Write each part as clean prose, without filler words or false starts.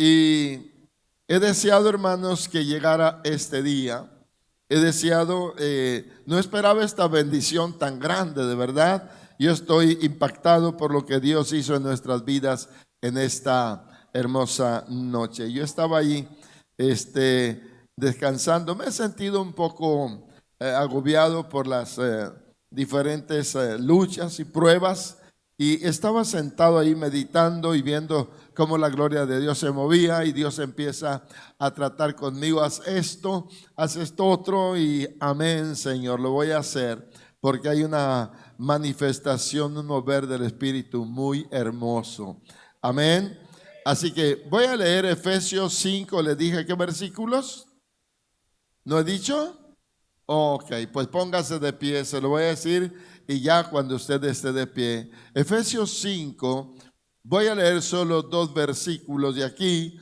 Y he deseado, hermanos, que llegara este día. He deseado, no esperaba esta bendición tan grande, de verdad. Yo estoy impactado por lo que Dios hizo en nuestras vidas en esta hermosa noche. Yo estaba allí descansando. Me he sentido un poco agobiado por las diferentes luchas y pruebas. Y estaba sentado ahí meditando y viendo cómo la gloria de Dios se movía y Dios empieza a tratar conmigo, haz esto otro y amén, Señor, lo voy a hacer porque hay una manifestación, un mover del Espíritu muy hermoso. Amén. Así que voy a leer Efesios 5, les dije qué versículos. ¿No he dicho? Ok, pues póngase de pie, se lo voy a decir y ya cuando usted esté de pie. Efesios 5, voy a leer solo 2 versículos de aquí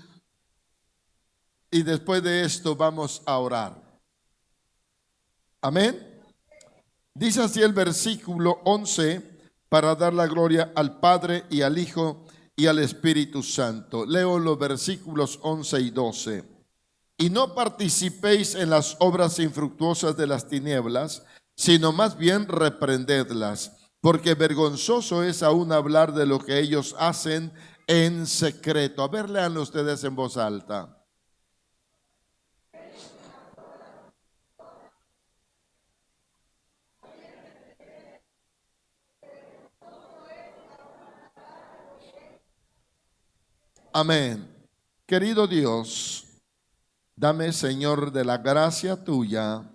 y después de esto vamos a orar. Amén. Dice así el versículo 11, para dar la gloria al Padre y al Hijo y al Espíritu Santo. Leo los versículos 11 y 12. Y no participéis en las obras infructuosas de las tinieblas, sino más bien reprendedlas, porque vergonzoso es aún hablar de lo que ellos hacen en secreto. A ver, leanlo ustedes en voz alta. Amén. Querido Dios, dame, Señor, de la gracia tuya.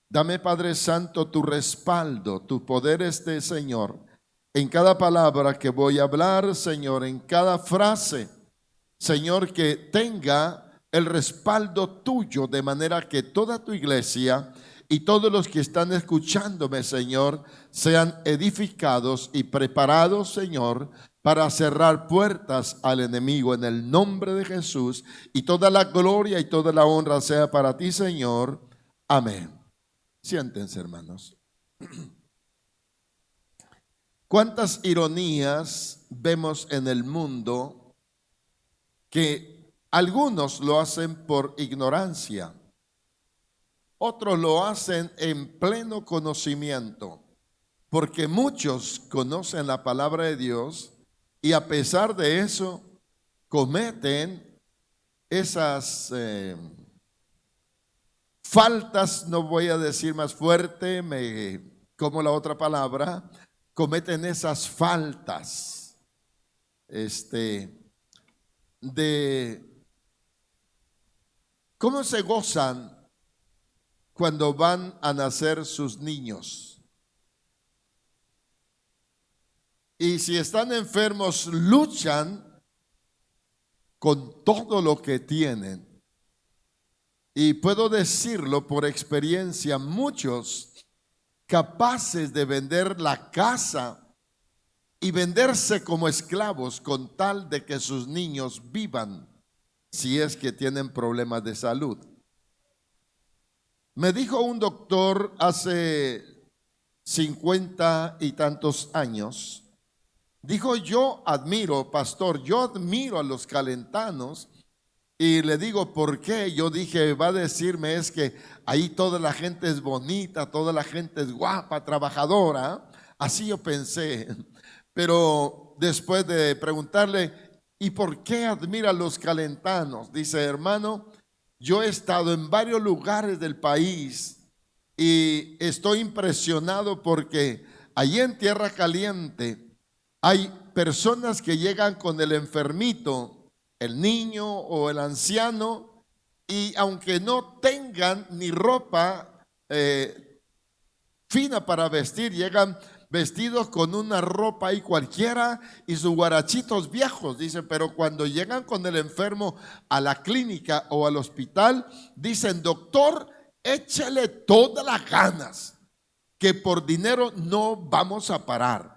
Dame, Padre Santo, tu respaldo, tu poder Señor, en cada palabra que voy a hablar, Señor, en cada frase, Señor, que tenga el respaldo tuyo, de manera que toda tu iglesia y todos los que están escuchándome, Señor, sean edificados y preparados, Señor, para cerrar puertas al enemigo en el nombre de Jesús, y toda la gloria y toda la honra sea para ti, Señor. Amén. Siéntense, hermanos. ¿Cuántas ironías vemos en el mundo que algunos lo hacen por ignorancia, otros lo hacen en pleno conocimiento? Porque muchos conocen la palabra de Dios y a pesar de eso cometen esas faltas, no voy a decir más fuerte, como la otra palabra, cometen esas faltas de cómo se gozan cuando van a nacer sus niños. Y si están enfermos, luchan con todo lo que tienen. Y puedo decirlo por experiencia, muchos capaces de vender la casa y venderse como esclavos con tal de que sus niños vivan, si es que tienen problemas de salud. Me dijo un doctor hace 50 y tantos años, dijo: yo admiro, pastor, yo admiro a los calentanos. Y le digo, ¿por qué? Yo dije, va a decirme es que ahí toda la gente es bonita, toda la gente es guapa, trabajadora. Así yo pensé. Pero después de preguntarle, ¿y por qué admira a los calentanos? Dice, hermano, yo he estado en varios lugares del país y estoy impresionado porque allí en Tierra Caliente hay personas que llegan con el enfermito, el niño o el anciano, y aunque no tengan ni ropa fina para vestir, llegan vestidos con una ropa ahí cualquiera y sus guarachitos viejos, dicen. Pero cuando llegan con el enfermo a la clínica o al hospital, dicen, doctor, échele todas las ganas, que por dinero no vamos a parar.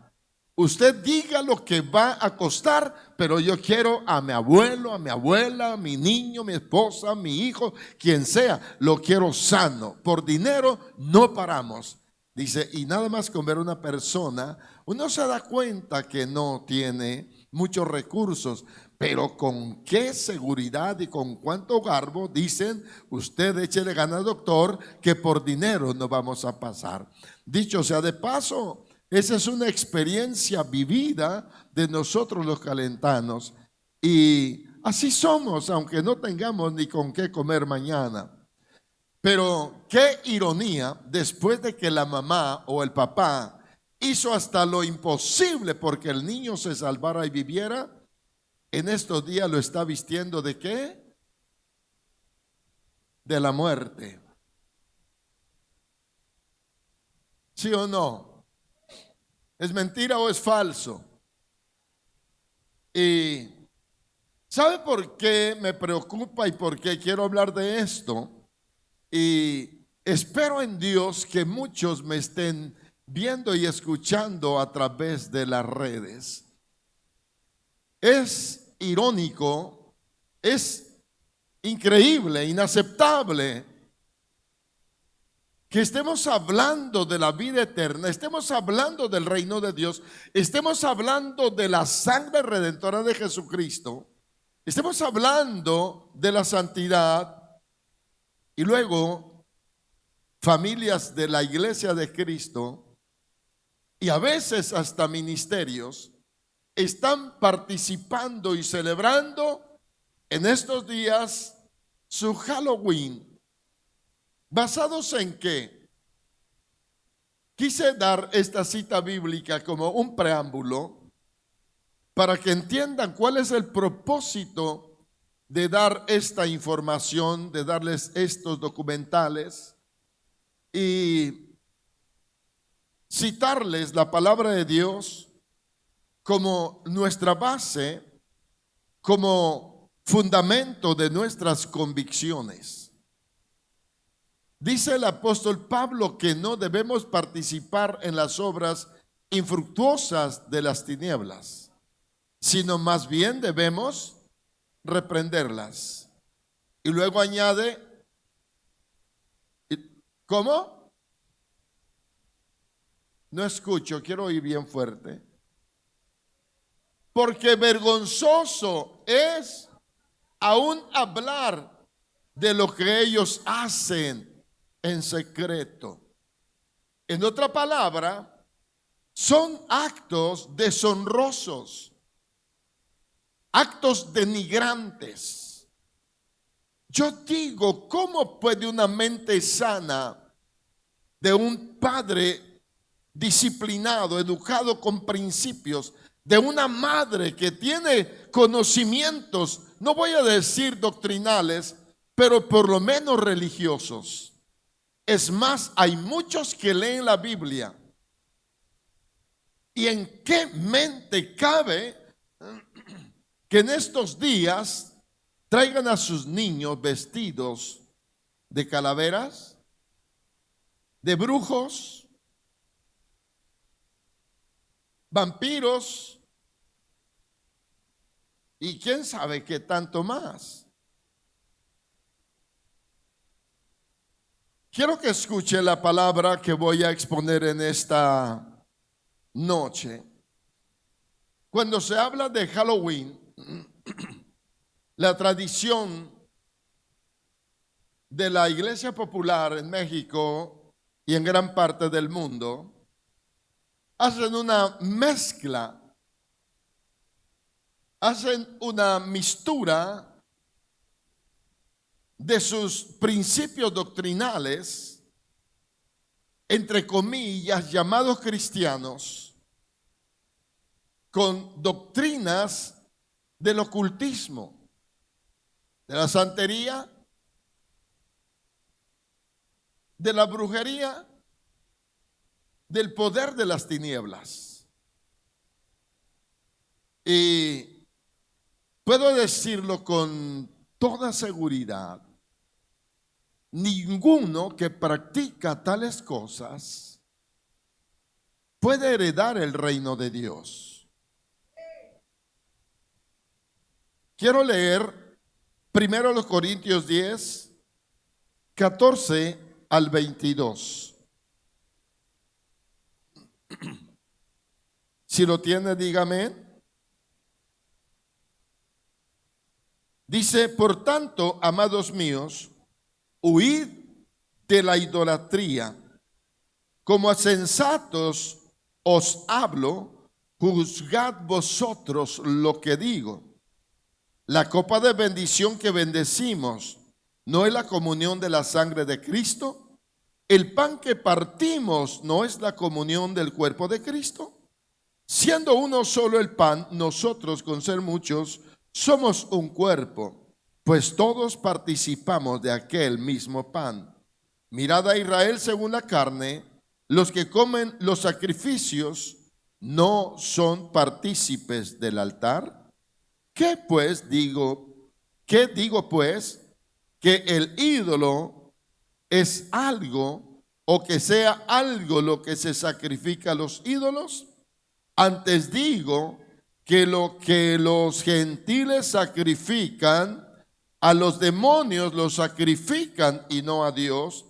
Usted diga lo que va a costar, pero yo quiero a mi abuelo, a mi abuela, a mi niño, mi esposa, mi hijo, quien sea, lo quiero sano. Por dinero no paramos. Dice, y nada más con ver una persona, uno se da cuenta que no tiene muchos recursos, Pero con qué seguridad y con cuánto garbo dicen: usted échele ganas, doctor, que por dinero no vamos a pasar. Dicho sea de paso, esa es una experiencia vivida de nosotros los calentanos. Y así somos, aunque no tengamos ni con qué comer mañana. Pero qué ironía, después de que la mamá o el papá hizo hasta lo imposible porque el niño se salvara y viviera, en estos días lo está vistiendo ¿de qué? De la muerte. ¿Sí o no? ¿Es mentira o es falso? Y ¿sabe por qué me preocupa y por qué quiero hablar de esto? Y espero en Dios que muchos me estén viendo y escuchando a través de las redes. Es irónico, es increíble, inaceptable que estemos hablando de la vida eterna, estemos hablando del reino de Dios, estemos hablando de la sangre redentora de Jesucristo, estemos hablando de la santidad y luego familias de la iglesia de Cristo y a veces hasta ministerios están participando y celebrando en estos días su Halloween. ¿Basados en qué? Quise dar esta cita bíblica como un preámbulo para que entiendan cuál es el propósito de dar esta información, de darles estos documentales y citarles la palabra de Dios como nuestra base, como fundamento de nuestras convicciones. Dice el apóstol Pablo que no debemos participar en las obras infructuosas de las tinieblas, sino más bien debemos reprenderlas. Y luego añade, ¿cómo? No escucho, quiero oír bien fuerte. Porque vergonzoso es aún hablar de lo que ellos hacen en secreto. En otra palabra, son actos deshonrosos, actos denigrantes. Yo digo, ¿cómo puede una mente sana de un padre disciplinado, educado con principios, de una madre que tiene conocimientos, no voy a decir doctrinales, pero por lo menos religiosos? Es más, hay muchos que leen la Biblia. ¿Y en qué mente cabe que en estos días traigan a sus niños vestidos de calaveras, de brujos, vampiros y quién sabe qué tanto más? Quiero que escuche la palabra que voy a exponer en esta noche. Cuando se habla de Halloween, la tradición de la iglesia popular en México y en gran parte del mundo hacen una mezcla, hacen una mistura de sus principios doctrinales, entre comillas, llamados cristianos, con doctrinas del ocultismo, de la santería, de la brujería, del poder de las tinieblas. Y puedo decirlo con toda seguridad, ninguno que practica tales cosas puede heredar el reino de Dios. Quiero leer primero los Corintios 10, 14 al 22. Si lo tiene, dígame. Dice, por tanto, amados míos, huid de la idolatría. Como a sensatos os hablo, juzgad vosotros lo que digo. La copa de bendición que bendecimos, ¿no es la comunión de la sangre de Cristo? El pan que partimos, ¿no es la comunión del cuerpo de Cristo? Siendo uno solo el pan, nosotros con ser muchos somos un cuerpo, pues todos participamos de aquel mismo pan. Mirad a Israel según la carne, los que comen los sacrificios no son partícipes del altar. ¿Qué pues digo? ¿Qué digo pues? Que el ídolo es algo o que sea algo lo que se sacrifica a los ídolos. Antes digo que lo que los gentiles sacrifican, a los demonios los sacrifican y no a Dios.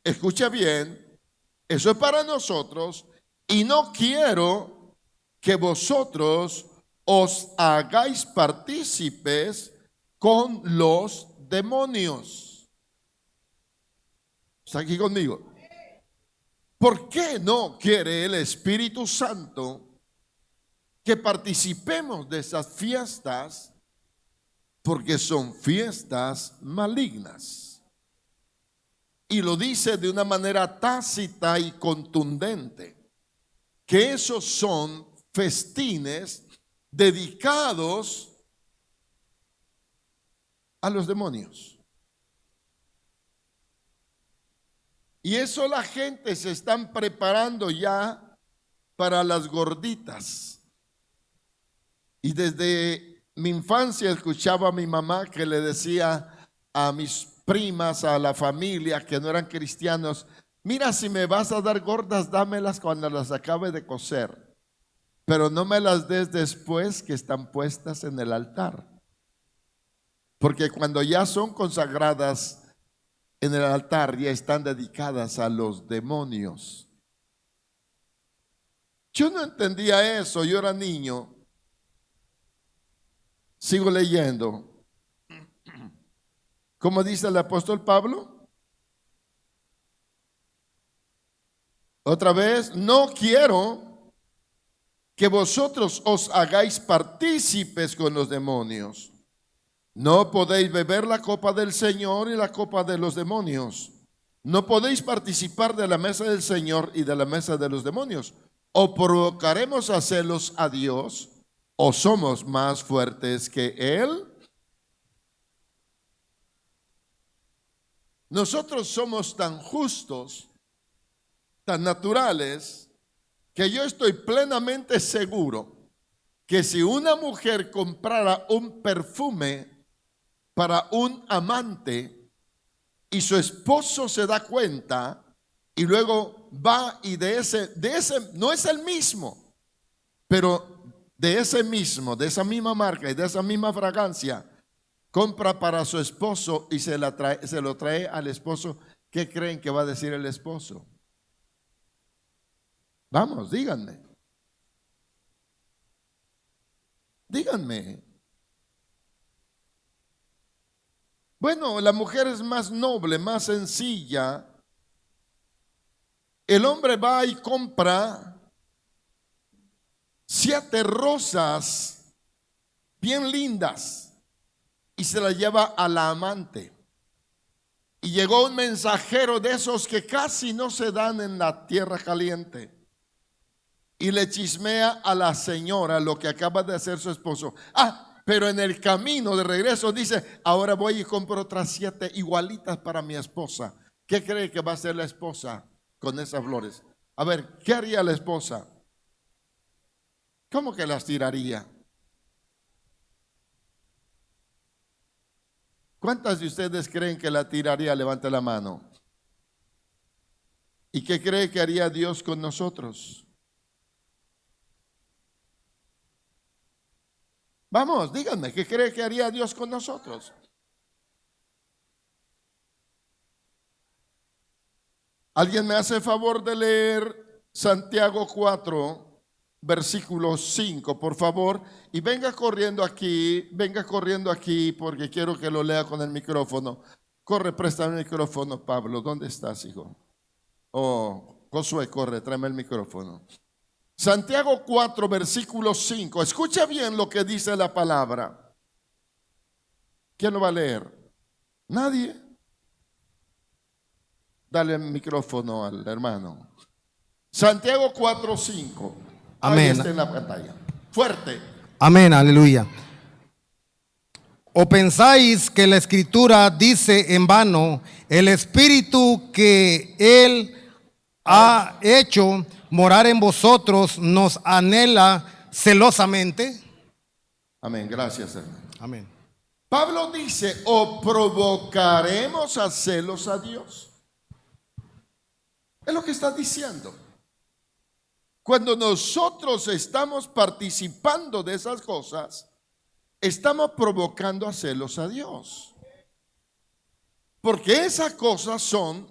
Escucha bien, eso es para nosotros y no quiero que vosotros os hagáis partícipes con los demonios. ¿Está aquí conmigo? ¿Por qué no quiere el Espíritu Santo que participemos de esas fiestas? Porque son fiestas malignas. Y lo dice de una manera tácita y contundente, que esos son festines dedicados a los demonios. Y eso la gente se están preparando ya para las gorditas. Y desde mi infancia escuchaba a mi mamá que le decía a mis primas, a la familia que no eran cristianos: mira, si me vas a dar gordas, dámelas cuando las acabe de cocer, pero no me las des después que están puestas en el altar. Porque cuando ya son consagradas en el altar, ya están dedicadas a los demonios. Yo no entendía eso, yo era niño. Sigo leyendo. ¿Cómo dice el apóstol Pablo? Otra vez, no quiero que vosotros os hagáis partícipes con los demonios. No podéis beber la copa del Señor y la copa de los demonios. No podéis participar de la mesa del Señor y de la mesa de los demonios. O provocaremos a celos a Dios, o somos más fuertes que Él. Nosotros somos tan justos, tan naturales, que yo estoy plenamente seguro que si una mujer comprara un perfume para un amante y su esposo se da cuenta y luego va y de ese no es el mismo, pero de esa misma marca y de esa misma fragancia, compra para su esposo y se lo trae al esposo, ¿qué creen que va a decir el esposo? Vamos, díganme. Díganme. Bueno, la mujer es más noble, más sencilla. El hombre va y compra 7 rosas bien lindas y se las lleva a la amante. Y llegó un mensajero de esos que casi no se dan en la tierra caliente y le chismea a la señora lo que acaba de hacer su esposo. Pero en el camino de regreso dice: ahora voy y compro otras 7 igualitas para mi esposa. ¿Qué cree que va a hacer la esposa con esas flores? A ver, ¿qué haría la esposa? ¿Cómo que las tiraría? ¿Cuántas de ustedes creen que la tiraría? Levante la mano. ¿Y qué cree que haría Dios con nosotros? Vamos, díganme, ¿qué cree que haría Dios con nosotros? ¿Alguien me hace favor de leer Santiago 4? versículo 5, por favor, y venga corriendo aquí porque quiero que lo lea con el micrófono. Corre, préstame el micrófono, Pablo. ¿Dónde estás, hijo? Oh, Josué, corre, tráeme el micrófono. Santiago 4, versículo 5. Escucha bien lo que dice la palabra. ¿Quién lo va a leer? Nadie. Dale el micrófono al hermano. Santiago 4, 5. Ahí Amén. está en la pantalla. Fuerte. Amén, aleluya. ¿O pensáis que la Escritura dice en vano, el Espíritu que Él ha hecho morar en vosotros nos anhela celosamente? Amén, gracias, hermano. Amén. Pablo dice, ¿o provocaremos a celos a Dios? Es lo que está diciendo. Cuando nosotros estamos participando de esas cosas, estamos provocando a celos a Dios. Porque esas cosas son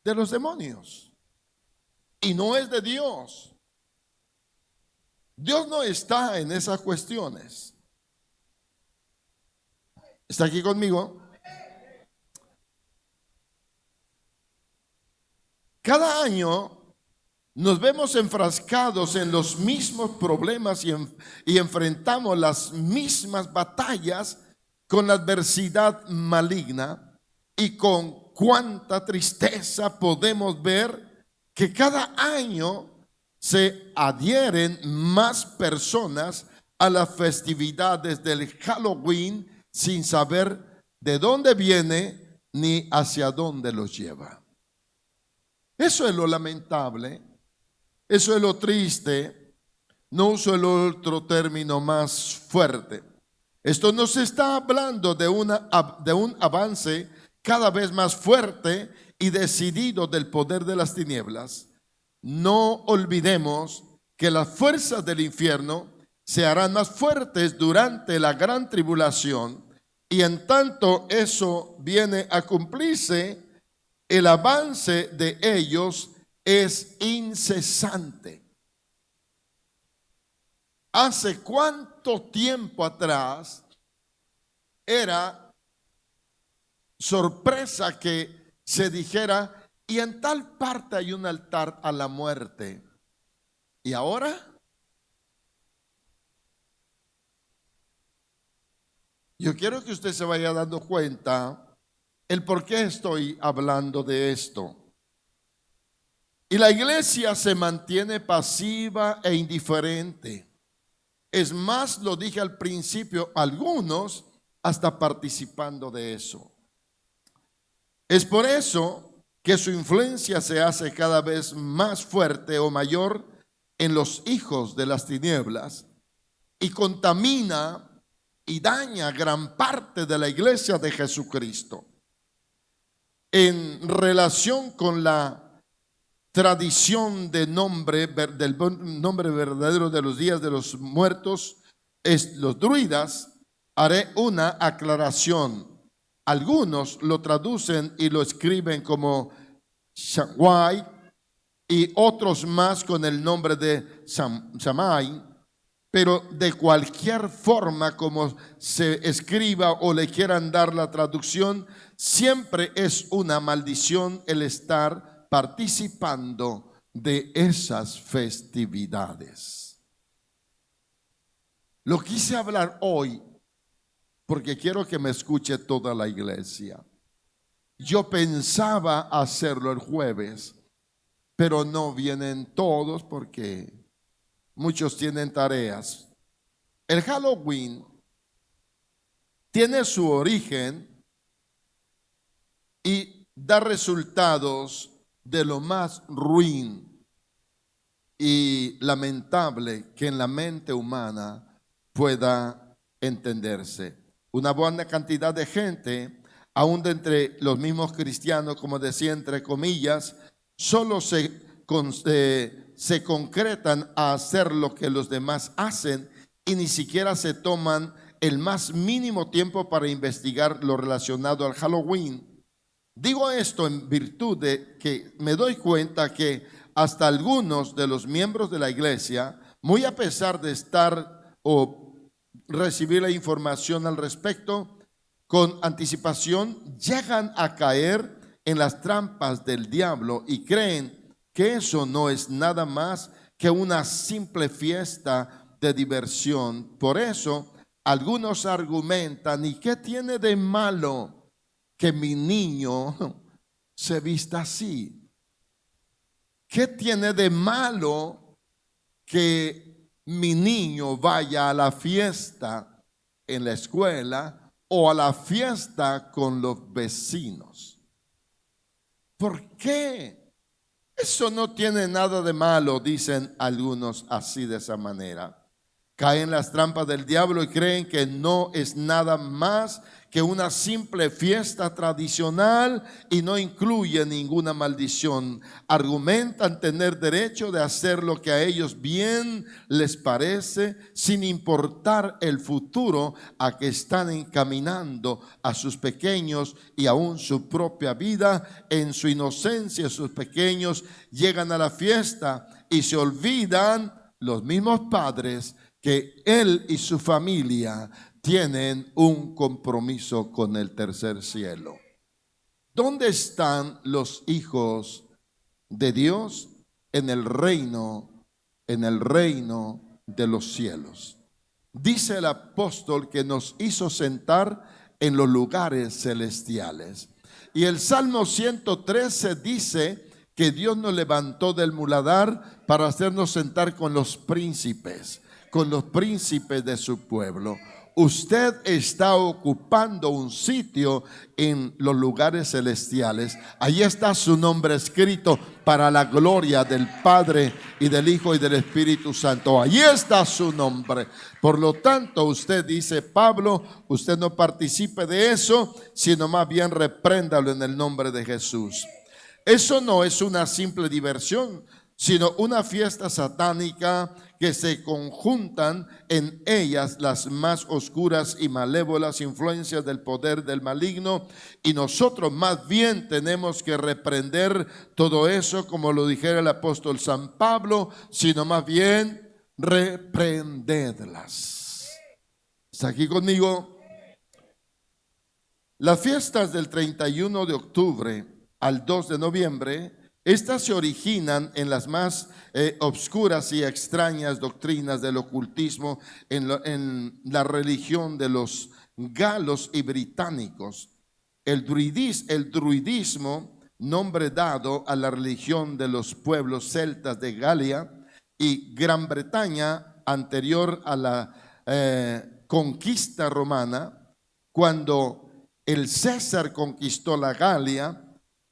de los demonios y no es de Dios. Dios no está en esas cuestiones. ¿Está aquí conmigo? Cada año nos vemos enfrascados en los mismos problemas y enfrentamos las mismas batallas con la adversidad maligna, y con cuánta tristeza podemos ver que cada año se adhieren más personas a las festividades del Halloween sin saber de dónde viene ni hacia dónde los lleva. Eso es lo lamentable, eso es lo triste. No uso el otro término más fuerte. Esto nos está hablando de un avance cada vez más fuerte y decidido del poder de las tinieblas. No olvidemos que las fuerzas del infierno se harán más fuertes durante la gran tribulación, y en tanto eso viene a cumplirse, el avance de ellos es incesante. ¿Hace cuánto tiempo atrás era sorpresa que se dijera, y en tal parte hay un altar a la muerte? ¿Y ahora? Yo quiero que usted se vaya dando cuenta el por qué estoy hablando de esto. Y la iglesia se mantiene pasiva e indiferente. Es más, lo dije al principio, algunos hasta participando de eso. Es por eso que su influencia se hace cada vez más fuerte o mayor en los hijos de las tinieblas, y contamina y daña gran parte de la iglesia de Jesucristo. En relación con la tradición del nombre verdadero de los días de los muertos, los druidas, haré una aclaración. Algunos lo traducen y lo escriben como Shakwai, y otros más con el nombre de Samai, pero de cualquier forma como se escriba o le quieran dar la traducción, siempre es una maldición el estar participando de esas festividades. Lo quise hablar hoy porque quiero que me escuche toda la iglesia. Yo pensaba hacerlo el jueves, pero no vienen todos porque muchos tienen tareas. El Halloween tiene su origen y da resultados de lo más ruin y lamentable que en la mente humana pueda entenderse. Una buena cantidad de gente, aún de entre los mismos cristianos, como decía entre comillas, solo se concretan a hacer lo que los demás hacen y ni siquiera se toman el más mínimo tiempo para investigar lo relacionado al Halloween. Digo esto en virtud de que me doy cuenta que hasta algunos de los miembros de la iglesia muy a pesar de estar o recibir la información al respecto, con anticipación llegan a caer en las trampas del diablo y creen que eso no es nada más que una simple fiesta de diversión. Por eso algunos argumentan: ¿y qué tiene de malo que mi niño se vista así? ¿Qué tiene de malo que mi niño vaya a la fiesta en la escuela o a la fiesta con los vecinos? ¿Por qué? Eso no tiene nada de malo, dicen algunos así, de esa manera. Caen en las trampas del diablo y creen que no es nada más que una simple fiesta tradicional y no incluye ninguna maldición. Argumentan tener derecho de hacer lo que a ellos bien les parece, sin importar el futuro a que están encaminando a sus pequeños y aún su propia vida. En su inocencia, sus pequeños llegan a la fiesta y se olvidan, los mismos padres, que él y su familia tienen un compromiso con el tercer cielo. ¿Dónde están los hijos de Dios? En el reino de los cielos. Dice el apóstol que nos hizo sentar en los lugares celestiales. Y el Salmo 113 dice que Dios nos levantó del muladar para hacernos sentar con los príncipes de su pueblo. Usted está ocupando un sitio en los lugares celestiales. Allí está su nombre escrito para la gloria del Padre y del Hijo y del Espíritu Santo. Allí está su nombre. Por lo tanto, usted, dice Pablo, usted no participe de eso, sino más bien repréndalo en el nombre de Jesús. Eso no es una simple diversión, sino una fiesta satánica que se conjuntan en ellas las más oscuras y malévolas influencias del poder del maligno, y nosotros más bien tenemos que reprender todo eso, como lo dijera el apóstol San Pablo, sino más bien reprendedlas. ¿Está aquí conmigo? Las fiestas del 31 de octubre al 2 de noviembre, estas se originan en las más obscuras y extrañas doctrinas del ocultismo en la religión de los galos y británicos. El druidismo, nombre dado a la religión de los pueblos celtas de Galia y Gran Bretaña anterior a la conquista romana. Cuando el César conquistó la Galia,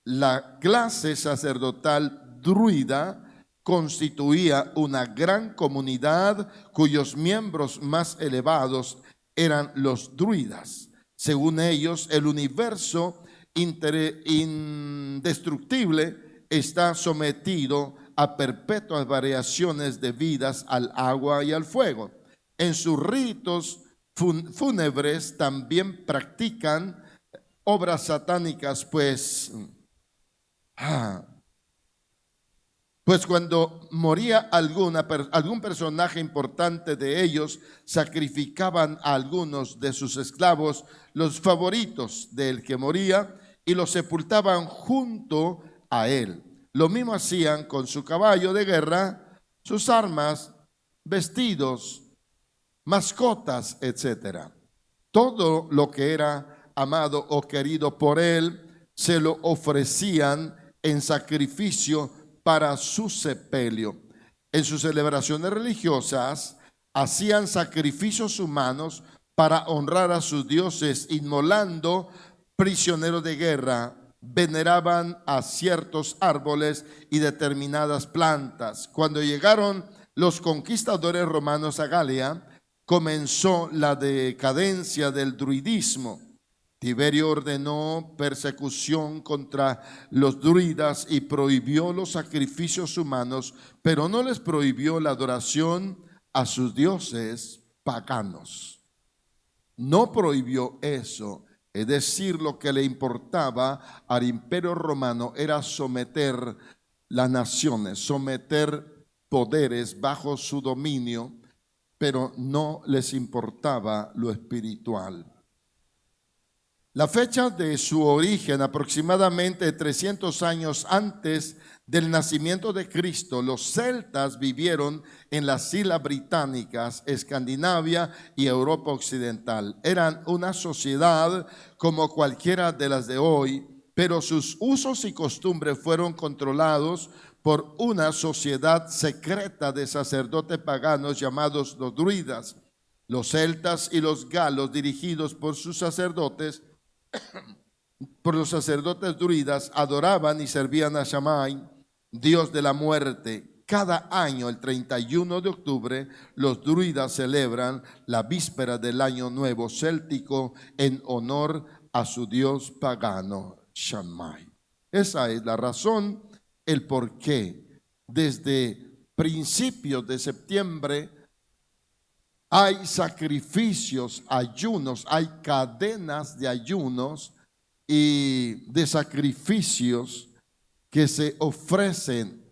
la clase sacerdotal druida constituía una gran comunidad cuyos miembros más elevados eran los druidas. Según ellos, el universo indestructible está sometido a perpetuas variaciones debidas al agua y al fuego. En sus ritos fúnebres también practican obras satánicas, pues cuando moría algún personaje importante de ellos, sacrificaban a algunos de sus esclavos, los favoritos del que moría, y los sepultaban junto a él. Lo mismo hacían con su caballo de guerra, sus armas, vestidos, mascotas, etc. Todo lo que era amado o querido por él se lo ofrecían en sacrificio para su sepelio. En sus celebraciones religiosas hacían sacrificios humanos para honrar a sus dioses, inmolando prisioneros de guerra. Veneraban a ciertos árboles y determinadas plantas. Cuando llegaron los conquistadores romanos a Galia, comenzó la decadencia del druidismo. Tiberio ordenó persecución contra los druidas y prohibió los sacrificios humanos, pero no les prohibió la adoración a sus dioses paganos. No prohibió eso. Es decir, lo que le importaba al imperio romano era someter las naciones, someter poderes bajo su dominio, pero no les importaba lo espiritual. La fecha de su origen, aproximadamente 300 años antes del nacimiento de Cristo, los celtas vivieron en las islas británicas, Escandinavia y Europa occidental. Eran una sociedad como cualquiera de las de hoy, pero sus usos y costumbres fueron controlados por una sociedad secreta de sacerdotes paganos llamados los druidas. Los celtas y los galos, dirigidos por los sacerdotes druidas, adoraban y servían a Shamain, dios de la muerte. Cada año, el 31 de octubre, los druidas celebran la víspera del año nuevo céltico en honor a su dios pagano, Shamain. Esa es la razón, el por qué desde principios de septiembre hay sacrificios, ayunos, hay cadenas de ayunos y de sacrificios que se ofrecen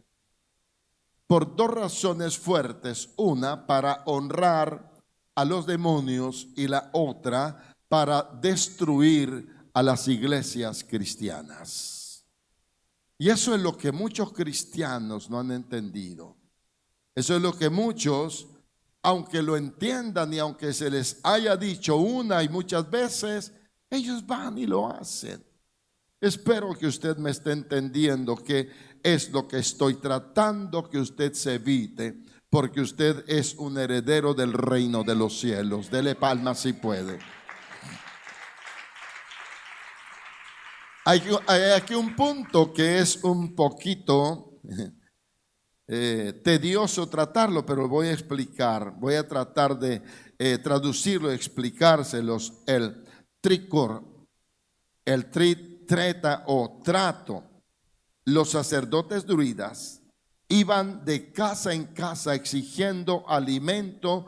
por dos razones fuertes. Una, para honrar a los demonios, y la otra, para destruir a las iglesias cristianas. Y eso es lo que muchos cristianos no han entendido. Eso es lo que muchos, aunque lo entiendan y aunque se les haya dicho una y muchas veces, ellos van y lo hacen. Espero que usted me esté entendiendo que es lo que estoy tratando que usted se evite, porque usted es un heredero del reino de los cielos. Dele palmas si puede. Hay aquí un punto que es un poquito tedioso tratarlo, pero voy a explicar, voy a tratar de traducirlo, explicárselos. El tricor, el treta o trato. Los sacerdotes druidas iban de casa en casa exigiendo alimento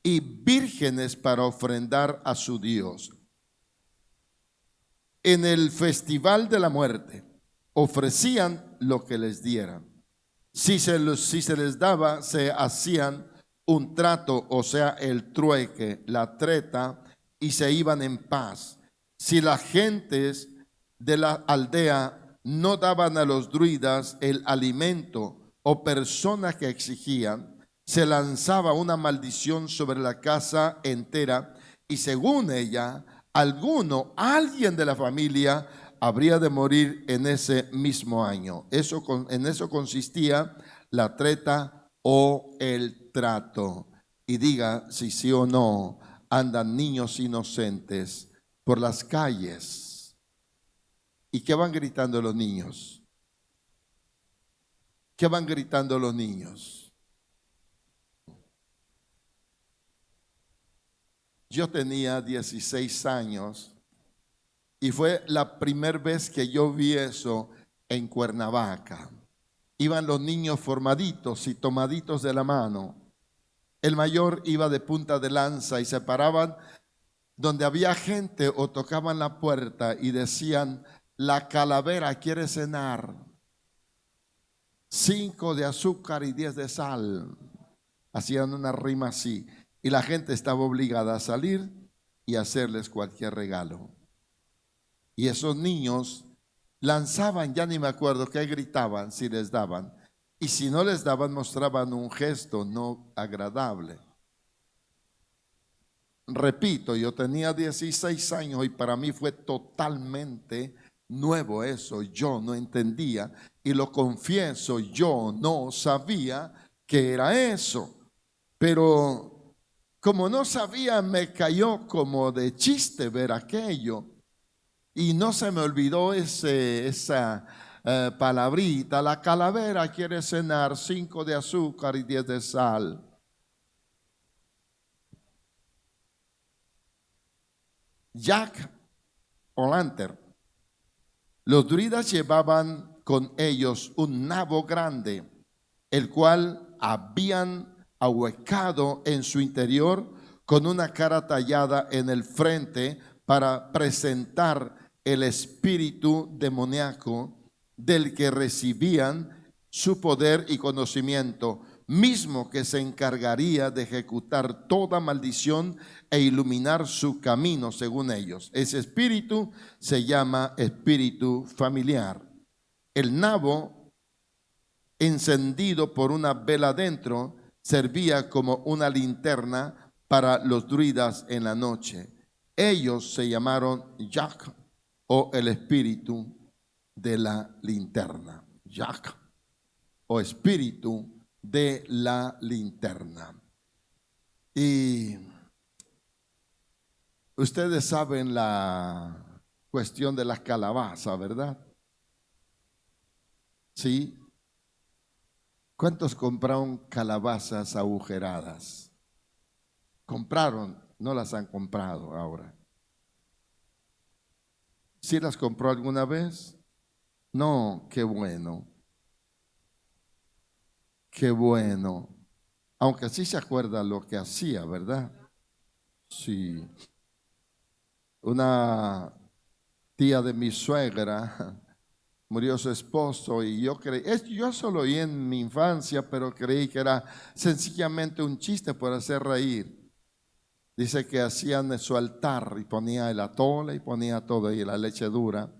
y vírgenes para ofrendar a su Dios. En el festival de la muerte ofrecían lo que les dieran. Si se les daba, se hacían un trato, o sea, el trueque, la treta, y se iban en paz. Si las gentes de la aldea no daban a los druidas el alimento o personas que exigían, se lanzaba una maldición sobre la casa entera, y según ella, alguien de la familia habría de morir en ese mismo año. En eso consistía la treta o el trato. Y diga si sí o no andan niños inocentes por las calles. ¿Y qué van gritando los niños? ¿Qué van gritando los niños? Yo tenía 16 años y fue la primera vez que yo vi eso en Cuernavaca. Iban los niños formaditos y tomaditos de la mano. El mayor iba de punta de lanza y se paraban donde había gente o tocaban la puerta y decían: la calavera quiere cenar, 5 de azúcar y 10 de sal. Hacían una rima así, y la gente estaba obligada a salir y hacerles cualquier regalo. Y esos niños lanzaban, ya ni me acuerdo qué gritaban, si les daban, y si no les daban mostraban un gesto no agradable. Repito, yo tenía 16 años y para mí fue totalmente nuevo eso. Yo no entendía, y lo confieso, yo no sabía qué era eso. Pero como no sabía, me cayó como de chiste ver aquello. Y no se me olvidó esa palabrita: la calavera quiere cenar, 5 de azúcar y 10 de sal. Jack O'Lantern. Los druidas llevaban con ellos un nabo grande, el cual habían ahuecado en su interior con una cara tallada en el frente para presentar el espíritu demoníaco del que recibían su poder y conocimiento, mismo que se encargaría de ejecutar toda maldición e iluminar su camino según ellos. Ese espíritu se llama espíritu familiar. El nabo, encendido por una vela dentro, servía como una linterna para los druidas en la noche. Ellos se llamaron Jack, o el espíritu de la linterna. Jack, o espíritu de la linterna. Y ustedes saben la cuestión de las calabazas, ¿verdad? Sí. ¿Cuántos compraron calabazas agujeradas? Compraron, no las han comprado ahora. ¿Sí las compró alguna vez? No, qué bueno. Qué bueno. Aunque sí se acuerda lo que hacía, ¿verdad? Sí. Una tía de mi suegra murió su esposo y yo solo oí en mi infancia, pero creí que era sencillamente un chiste por hacer reír. Dice que hacían su altar y ponía el atole y ponía todo y la leche dura.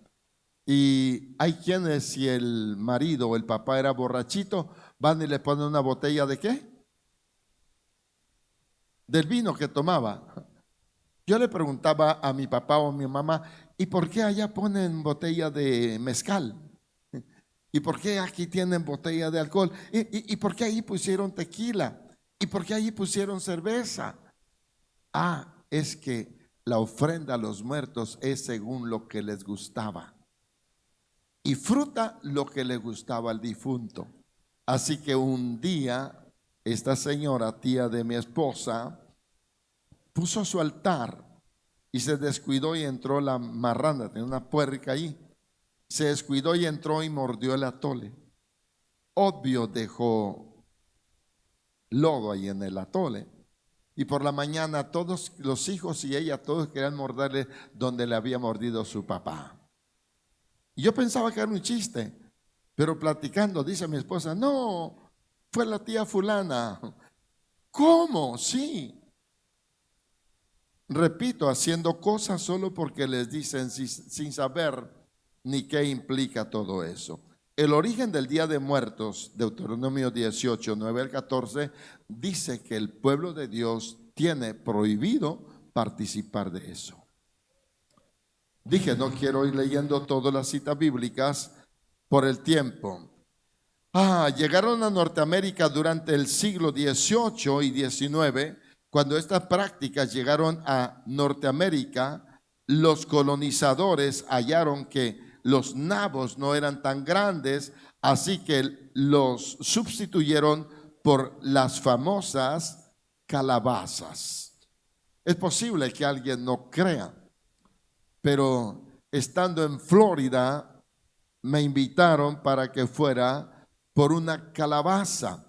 Y hay quienes, si el marido o el papá era borrachito, van y le ponen una botella ¿de qué? Del vino que tomaba. Yo le preguntaba a mi papá o a mi mamá, ¿y por qué allá ponen botella de mezcal? ¿Y por qué aquí tienen botella de alcohol? ¿Y por qué ahí pusieron tequila? ¿Y por qué ahí pusieron cerveza? Ah, es que la ofrenda a los muertos es según lo que les gustaba. Y fruta lo que le gustaba al difunto. Así que un día, esta señora, tía de mi esposa, puso su altar y se descuidó y entró la marrana, tenía una puerca ahí. Se descuidó y entró y mordió el atole. Obvio dejó lodo ahí en el atole. Y por la mañana todos los hijos y ella, todos querían morderle donde le había mordido su papá. Y yo pensaba que era un chiste, pero platicando, dice mi esposa, no, fue la tía fulana. ¿Cómo? Sí. Repito, haciendo cosas solo porque les dicen sin saber ni qué implica todo eso. El origen del Día de Muertos, Deuteronomio 18, 9 al 14, dice que el pueblo de Dios tiene prohibido participar de eso. Dije, no quiero ir leyendo todas las citas bíblicas por el tiempo. Llegaron a Norteamérica durante el siglo XVIII y XIX. Cuando estas prácticas llegaron a Norteamérica, los colonizadores hallaron que los nabos no eran tan grandes, así que los sustituyeron por las famosas calabazas. Es posible que alguien no crea, pero estando en Florida me invitaron para que fuera por una calabaza.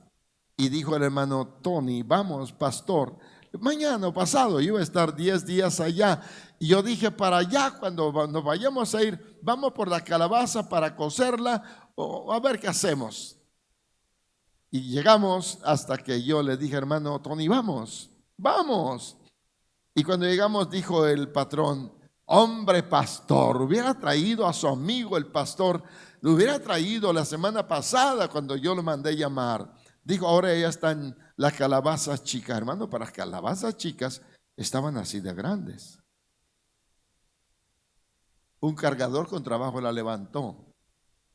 Y dijo el hermano Tony, vamos, pastor, mañana o pasado, yo iba a estar 10 días allá. Y yo dije, para allá, cuando nos vayamos a ir, vamos por la calabaza para cocerla o a ver qué hacemos. Y llegamos hasta que yo le dije, hermano Tony, vamos, vamos. Y cuando llegamos, dijo el patrón, hombre pastor, hubiera traído a su amigo el pastor, lo hubiera traído la semana pasada cuando yo lo mandé llamar. Dijo, ahora ya están las calabazas chicas. Hermano, para las calabazas chicas estaban así de grandes. Un cargador con trabajo la levantó.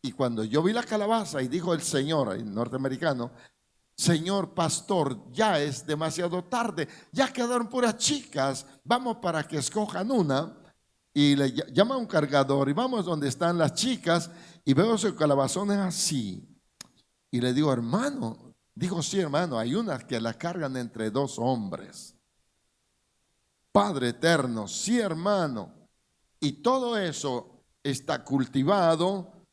Y cuando yo vi la calabaza y dijo el señor, el norteamericano, señor pastor, ya es demasiado tarde, ya quedaron puras chicas, vamos para que escojan una. Y le llama a un cargador y vamos donde están las chicas y veo su calabazón es así. Y le digo, hermano, dijo, sí, hermano, hay unas que la cargan entre 2 hombres. Padre eterno, sí, hermano. Y todo eso está cultivado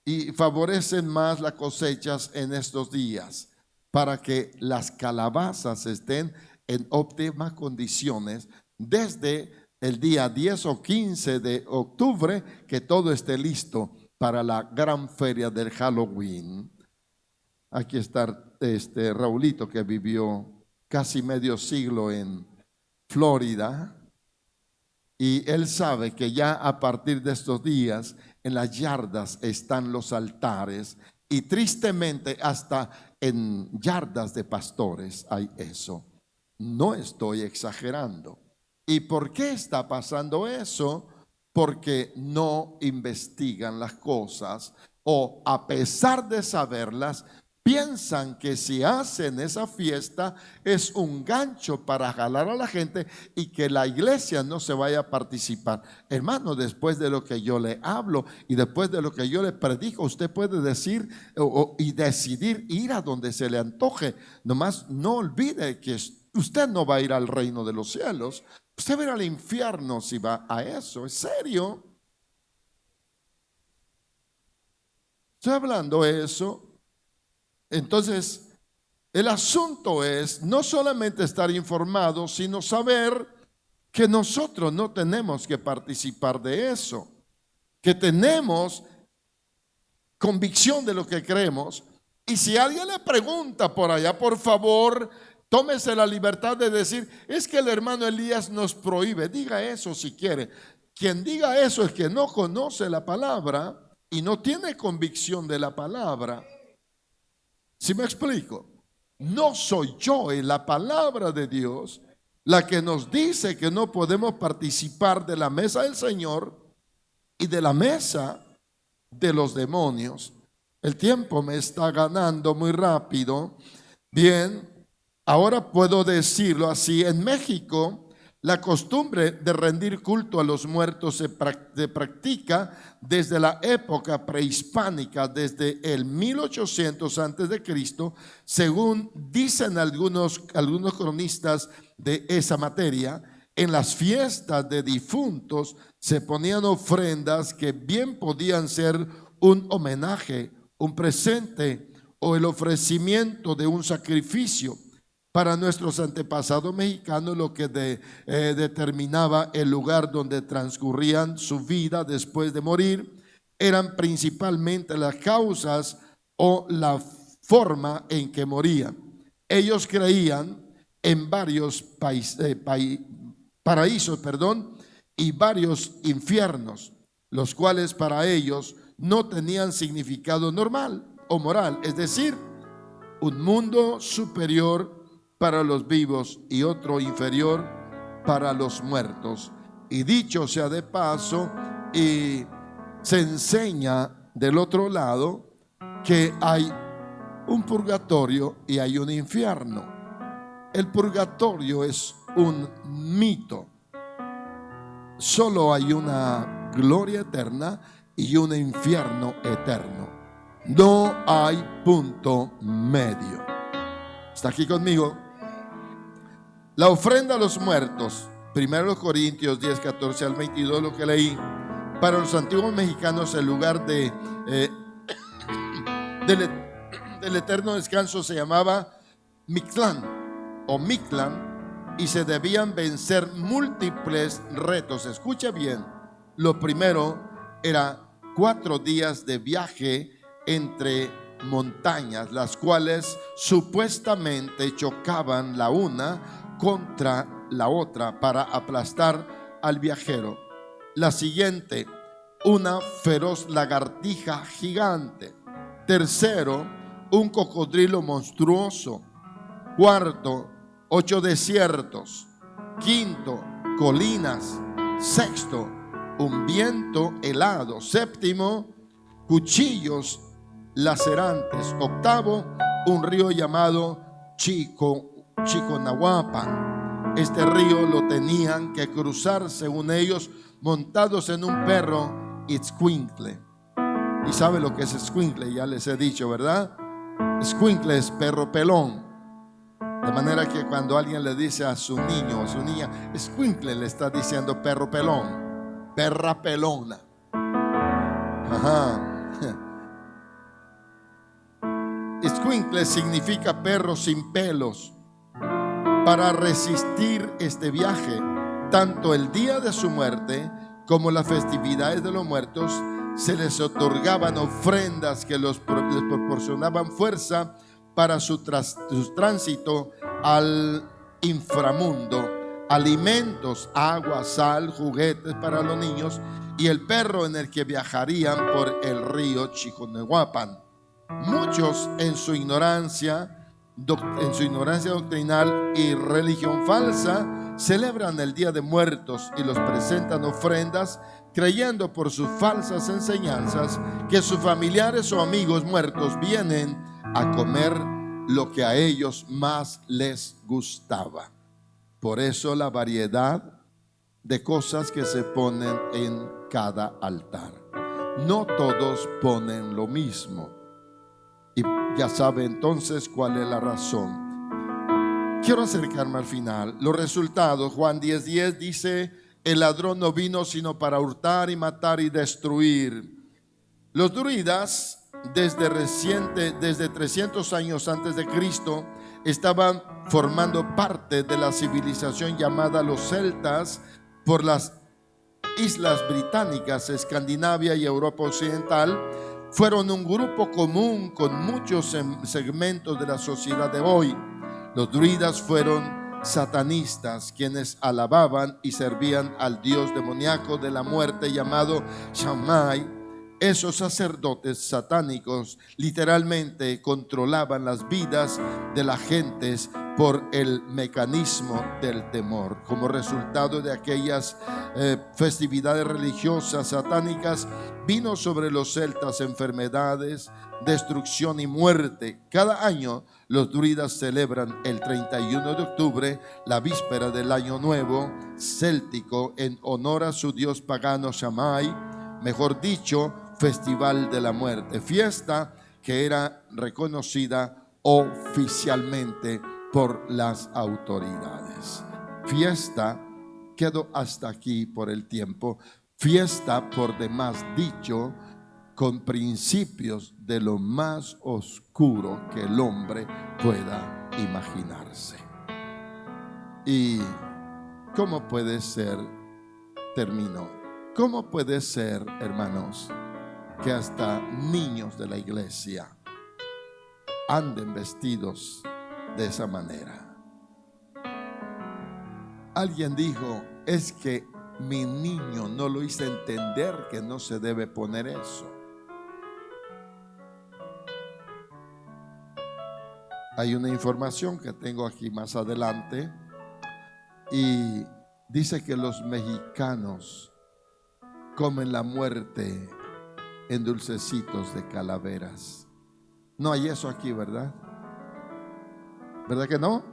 y favorecen más las cosechas en estos días para que las calabazas estén en óptimas condiciones desde el día 10 o 15 de octubre, que todo esté listo para la gran feria del Halloween. Aquí está Raulito, que vivió casi medio siglo en Florida, y él sabe que ya a partir de estos días en las yardas están los altares, y tristemente hasta en yardas de pastores hay eso. No estoy exagerando. ¿Y por qué está pasando eso? Porque no investigan las cosas, o a pesar de saberlas, piensan que si hacen esa fiesta es un gancho para jalar a la gente y que la iglesia no se vaya a participar. Hermano, después de lo que yo le hablo y después de lo que yo le predico, usted puede decir y decidir ir a donde se le antoje. Nomás no olvide que usted no va a ir al reino de los cielos. Usted va a ir al infierno si va a eso. ¿Es serio? Estoy hablando eso. Entonces, el asunto es no solamente estar informado, sino saber que nosotros no tenemos que participar de eso, que tenemos convicción de lo que creemos. Y si alguien le pregunta por allá, por favor, tómese la libertad de decir, es que el hermano Elías nos prohíbe. Diga eso si quiere. Quien diga eso es que no conoce la palabra y no tiene convicción de la palabra. ¿Sí me explico? No soy yo, es la palabra de Dios la que nos dice que no podemos participar de la mesa del Señor y de la mesa de los demonios. El tiempo me está ganando muy rápido. Bien, ahora puedo decirlo así. En México, la costumbre de rendir culto a los muertos se practica desde la época prehispánica, desde el 1800 antes de Cristo, según dicen algunos cronistas de esa materia. En las fiestas de difuntos se ponían ofrendas que bien podían ser un homenaje, un presente o el ofrecimiento de un sacrificio. Para nuestros antepasados mexicanos, lo que determinaba el lugar donde transcurrían su vida después de morir eran principalmente las causas o la forma en que morían. Ellos creían en varios paraísos y varios infiernos, los cuales para ellos no tenían significado normal o moral, es decir, un mundo superior para los vivos y otro inferior para los muertos. Y dicho sea de paso, y se enseña del otro lado que hay un purgatorio y hay un infierno. El purgatorio es un mito. Solo hay una gloria eterna y un infierno eterno. No hay punto medio. ¿Está aquí conmigo? La ofrenda a los muertos, 1 Corintios 10, 14 al 22, lo que leí. Para los antiguos mexicanos el lugar del eterno descanso se llamaba Mictlán o Mictlán, y se debían vencer múltiples retos. Escuche bien, lo primero era 4 días de viaje entre montañas, las cuales supuestamente chocaban la una contra la otra para aplastar al viajero. La siguiente, una feroz lagartija gigante. Tercero, un cocodrilo monstruoso. Cuarto, 8 desiertos. Quinto, colinas. Sexto, un viento helado. Séptimo, cuchillos lacerantes. Octavo, un río llamado Chiconahuapan. Este río lo tenían que cruzar, según ellos, montados en un perro escuincle. Y sabe lo que es escuincle, ya les he dicho, ¿verdad? Escuincle es perro pelón. De manera que cuando alguien le dice a su niño o a su niña escuincle, le está diciendo perro pelón, perra pelona. Ajá. Escuincle significa perro sin pelos. Para resistir este viaje, tanto el día de su muerte como las festividades de los muertos, se les otorgaban ofrendas que les proporcionaban fuerza para su tránsito al inframundo, alimentos, agua, sal, juguetes para los niños y el perro en el que viajarían por el río Chiconehuapan. Muchos en su ignorancia doctrinal y religión falsa celebran el Día de Muertos y los presentan ofrendas creyendo por sus falsas enseñanzas que sus familiares o amigos muertos vienen a comer lo que a ellos más les gustaba. Por eso la variedad de cosas que se ponen en cada altar. No todos ponen lo mismo. Y ya sabe entonces cuál es la razón. Quiero acercarme al final. Los resultados, Juan 10:10 dice: el ladrón no vino sino para hurtar y matar y destruir. Los druidas, desde 300 años antes de Cristo, estaban formando parte de la civilización llamada los celtas por las islas británicas, Escandinavia y Europa Occidental. Fueron un grupo común con muchos segmentos de la sociedad de hoy. Los druidas fueron satanistas, quienes alababan y servían al dios demoníaco de la muerte llamado Shammai. Esos sacerdotes satánicos literalmente controlaban las vidas de las gentes por el mecanismo del temor. Como resultado de aquellas festividades religiosas satánicas, vino sobre los celtas enfermedades, destrucción y muerte. Cada año los druidas celebran el 31 de octubre, la víspera del Año Nuevo céltico, en honor a su dios pagano Shammai, mejor dicho, Festival de la Muerte, fiesta que era reconocida oficialmente por las autoridades. Fiesta, quedo hasta aquí por el tiempo, fiesta por demás dicho, con principios de lo más oscuro que el hombre pueda imaginarse. ¿Y cómo puede ser? Termino. ¿Cómo puede ser, hermanos, que hasta niños de la iglesia anden vestidos de esa manera? Alguien dijo: es que mi niño no lo hice entender que no se debe poner eso. Hay una información que tengo aquí más adelante y dice que los mexicanos comen la muerte en dulcecitos de calaveras. No hay eso aquí, ¿verdad? ¿Verdad que no?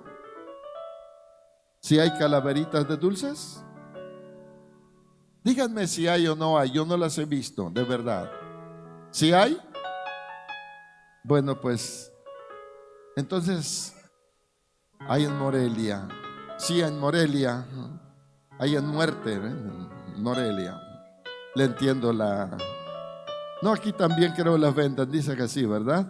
¿Si hay calaveritas de dulces? Díganme si hay o no hay. Yo no las he visto, de verdad. ¿Si hay? Bueno, pues entonces hay en Morelia. Sí, en Morelia. Hay en Muerte, en Morelia. Le entiendo la... No, aquí también creo las ventas, dice que sí, ¿verdad?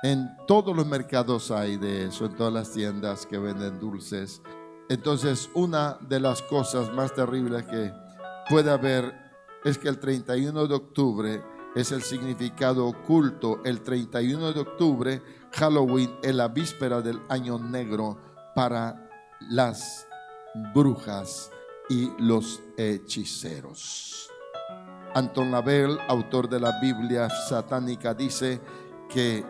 En todos los mercados hay de eso, en todas las tiendas que venden dulces. Entonces, una de las cosas más terribles que puede haber es que el 31 de octubre es el significado oculto. El 31 de octubre, Halloween, es la víspera del Año Negro para las brujas y los hechiceros. Anton Lavelle, autor de la Biblia satánica, dice que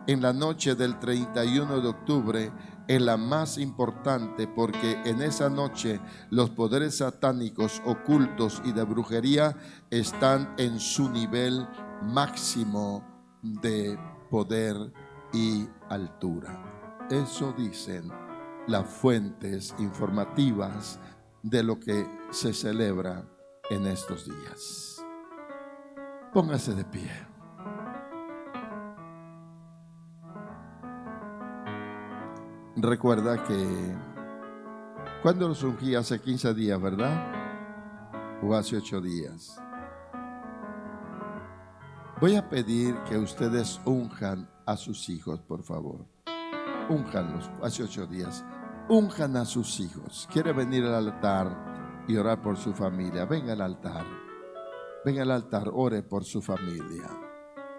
en la noche del 31 de octubre es la más importante porque en esa noche los poderes satánicos ocultos y de brujería están en su nivel máximo de poder y altura. Eso dicen las fuentes informativas de lo que se celebra en estos días. Póngase de pie. Recuerda que cuando los ungí hace 15 días, ¿verdad? O hace 8 días. Voy a pedir que ustedes unjan a sus hijos, por favor. Únjanlos, hace 8 días. Unjan a sus hijos. ¿Quiere venir al altar y orar por su familia? Venga al altar. Ven al altar, ore por su familia.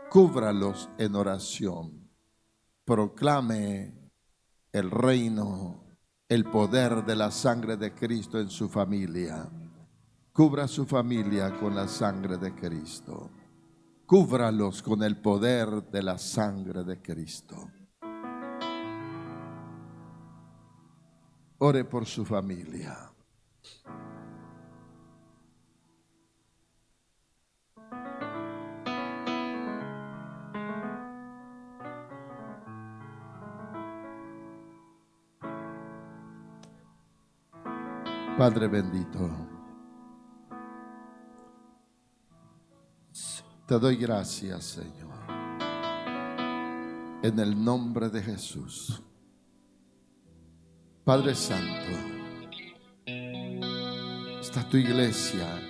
Cúbralos en oración. Proclame el reino, el poder de la sangre de Cristo en su familia. Cubra su familia con la sangre de Cristo. Cúbralos con el poder de la sangre de Cristo. Ore por su familia. Padre bendito, te doy gracias, Señor, en el nombre de Jesús. Padre Santo, está tu iglesia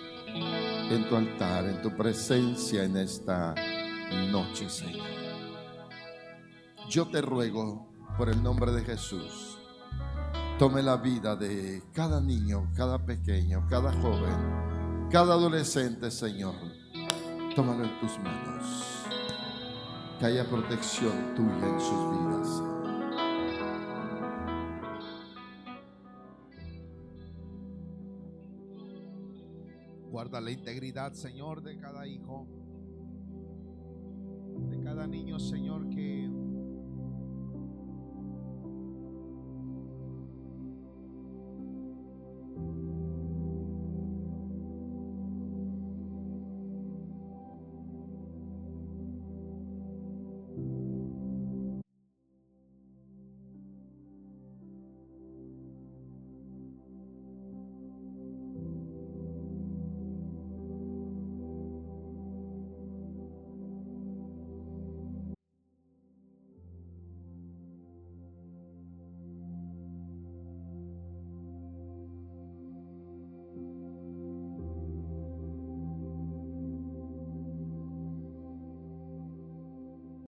en tu altar, en tu presencia en esta noche, Señor. Yo te ruego por el nombre de Jesús, tome la vida de cada niño, cada pequeño, cada joven, cada adolescente, Señor. Tómalo en tus manos. Que haya protección tuya en sus vidas, Señor. Guarda la integridad, Señor, de cada hijo, de cada niño, Señor, que